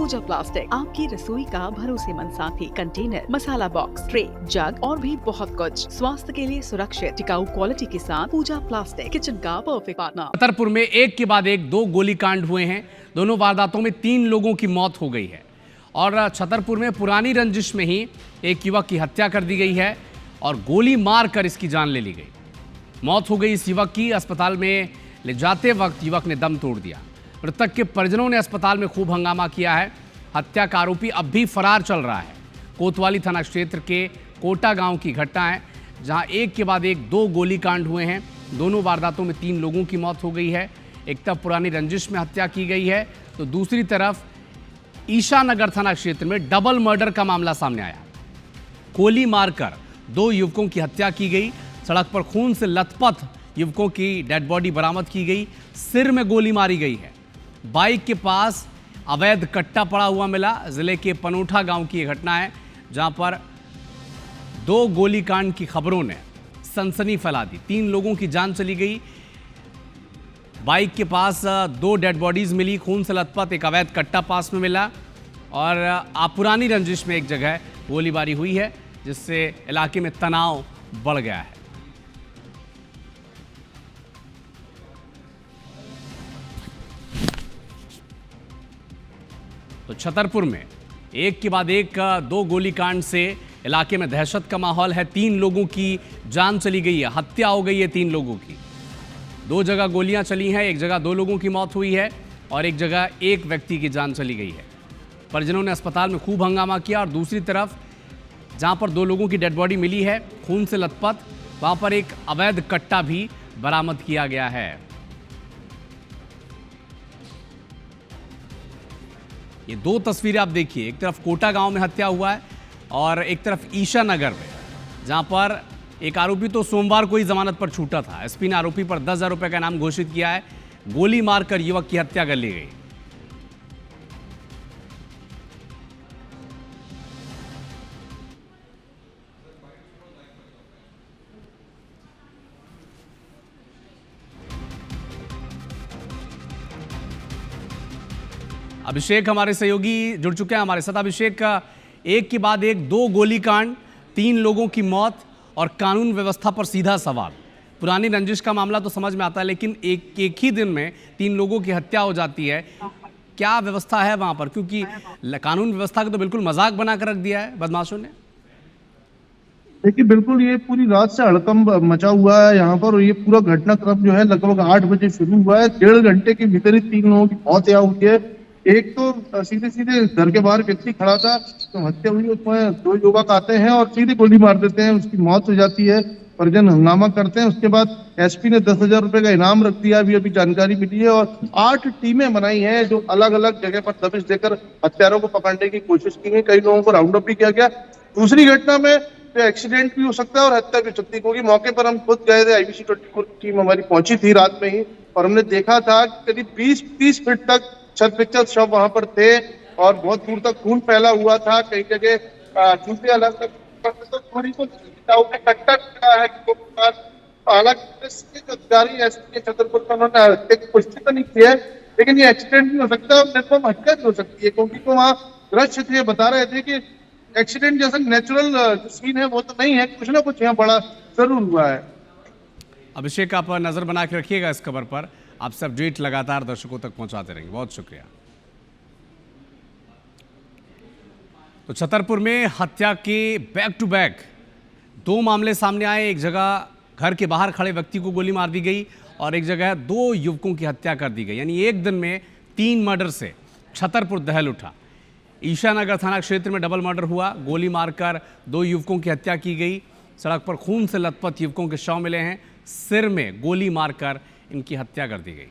पूजा plastic, आपकी रसोई का भरोसेमंद साथी। कंटेनर, मसाला बॉक्स, ट्रे, जग और भी बहुत कुछ। स्वास्थ्य के लिए सुरक्षित टिकाऊ क्वालिटी के साथ पूजा प्लास्टिक, किचन का परफेक्ट पार्टनर। छतरपुर में एक के बाद एक दो गोलीकांड हुए हैं। दोनों वारदातों में 3 लोगों की मौत हो गई है और छतरपुर में पुरानी रंजिश में ही एक युवक की हत्या कर दी गई है और गोली मारकर इसकी जान ले ली गई। मौत हो गई इस युवक की। अस्पताल में ले जाते वक्त युवक ने दम तोड़ दिया। मृतक के परिजनों ने अस्पताल में खूब हंगामा किया है। हत्या का आरोपी अब भी फरार चल रहा है। कोतवाली थाना क्षेत्र के कोटा गांव की घटना है, जहां एक के बाद एक दो गोलीकांड हुए हैं। दोनों वारदातों में 3 लोगों की मौत हो गई है। एक तरफ पुरानी रंजिश में हत्या की गई है तो दूसरी तरफ ईशानगर थाना क्षेत्र में डबल मर्डर का मामला सामने आया। गोली मारकर 2 युवकों की हत्या की गई। सड़क पर खून से लथपथ युवकों की डेड बॉडी बरामद की गई। सिर में गोली मारी गई है। बाइक के पास अवैध कट्टा पड़ा हुआ मिला। जिले के पनोठा गांव की यह घटना है, जहां पर 2 गोलीकांड की खबरों ने सनसनी फैला दी। 3 लोगों की जान चली गई। बाइक के पास 2 डेड बॉडीज मिली। खून से लथपथ एक अवैध कट्टा पास में मिला और पुरानी रंजिश में एक जगह गोलीबारी हुई है, जिससे इलाके में तनाव बढ़ गया है। तो छतरपुर में एक के बाद एक 2 गोलीकांड से इलाके में दहशत का माहौल है। 3 लोगों की जान चली गई है। हत्या हो गई है 3 लोगों की। 2 जगह गोलियां चली हैं। एक जगह 2 लोगों की मौत हुई है और एक जगह एक व्यक्ति की जान चली गई है। परिजनों ने अस्पताल में खूब हंगामा किया और दूसरी तरफ जहां पर 2 लोगों की डेड बॉडी मिली है खून से लथपथ, वहां पर एक अवैध कट्टा भी बरामद किया गया है। ये 2 तस्वीरें आप देखिए। एक तरफ कोटा गांव में हत्या हुआ है और एक तरफ ईशानगर में, जहां पर एक आरोपी तो सोमवार को ही जमानत पर छूटा था। एसपी ने आरोपी पर 10,000 रुपए का इनाम घोषित किया है। गोली मारकर युवक की हत्या कर ली गई। अभिषेक हमारे सहयोगी जुड़ चुके हैं हमारे साथ। अभिषेक, एक के बाद एक 2 गोलीकांड, 3 लोगों की मौत और कानून व्यवस्था पर सीधा सवाल। पुरानी रंजिश का मामला तो समझ में आता है, लेकिन एक ही दिन में 3 लोगों की हत्या हो जाती है। क्या व्यवस्था है वहां पर? क्योंकि कानून व्यवस्था को तो बिल्कुल मजाक बनाकर रख दिया है बदमाशों ने। देखिए, बिल्कुल ये पूरी रात से हड़कंप मचा हुआ है यहाँ पर और ये पूरा घटनाक्रम जो है लगभग 8 बजे शुरू हुआ है। 1.5 घंटे के भीतर ही 3 लोगों की मौत यहाँ हुई है। एक तो सीधे सीधे घर के बाहर व्यक्ति खड़ा था, तो हत्या हुई, उसमें 2 युवक आते हैं और सीधे गोली मार देते हैं, उसकी मौत हो जाती है। परिजन हंगामा करते हैं। उसके बाद एसपी ने 10,000 रुपए का इनाम रख दिया, अभी जानकारी मिली है। और 8 टीमें बनाई हैं जो अलग अलग जगह पर दबिश देकर हत्यारों को पकड़ने की कोशिश की गई। कई लोगों को राउंड अप भी किया गया। दूसरी घटना में एक्सीडेंट भी हो सकता है और हत्या भी हो सकती है, क्योंकि मौके पर हम खुद गए थे। IPC 24 टीम हमारी पहुंची थी रात में ही और हमने देखा था कि करीब 20-30 फीट तक छत पिक्चर शव वहां पर थे और बहुत दूर तक खून फैला हुआ था। कई जगह जूते अलग थोड़ी तो कट्टा है। हालांकि अधिकारी एसपी छतरपुर का उन्होंने पुष्टि तो नहीं की है, लेकिन ये एक्सीडेंट भी हो सकता है और निर्मम हत्या भी हो सकती है, क्योंकि तो वहाँ दृश्य थे, बता रहे थे कि एक्सीडेंट जैसा नेचुरल सीन है वो तो नहीं है, कुछ ना कुछ यहाँ बड़ा जरूर हुआ है। अभिषेक, आप नजर बना के रखिएगा इस खबर पर। आपसे अपडेट लगातार दर्शकों तक पहुंचाते रहेंगे। बहुत शुक्रिया। तो छतरपुर में हत्या के बैक टू बैक 2 मामले सामने आए। एक जगह घर के बाहर खड़े व्यक्ति को गोली मार दी गई और एक जगह 2 युवकों की हत्या कर दी गई। यानी एक दिन में 3 मर्डर से छतरपुर दहल उठा। ईशानगर थाना क्षेत्र में डबल मर्डर हुआ। गोली मारकर 2 युवकों की हत्या की गई। सड़क पर खून से लथपथ युवकों के शव मिले हैं। सिर में गोली मारकर इनकी हत्या कर दी गई।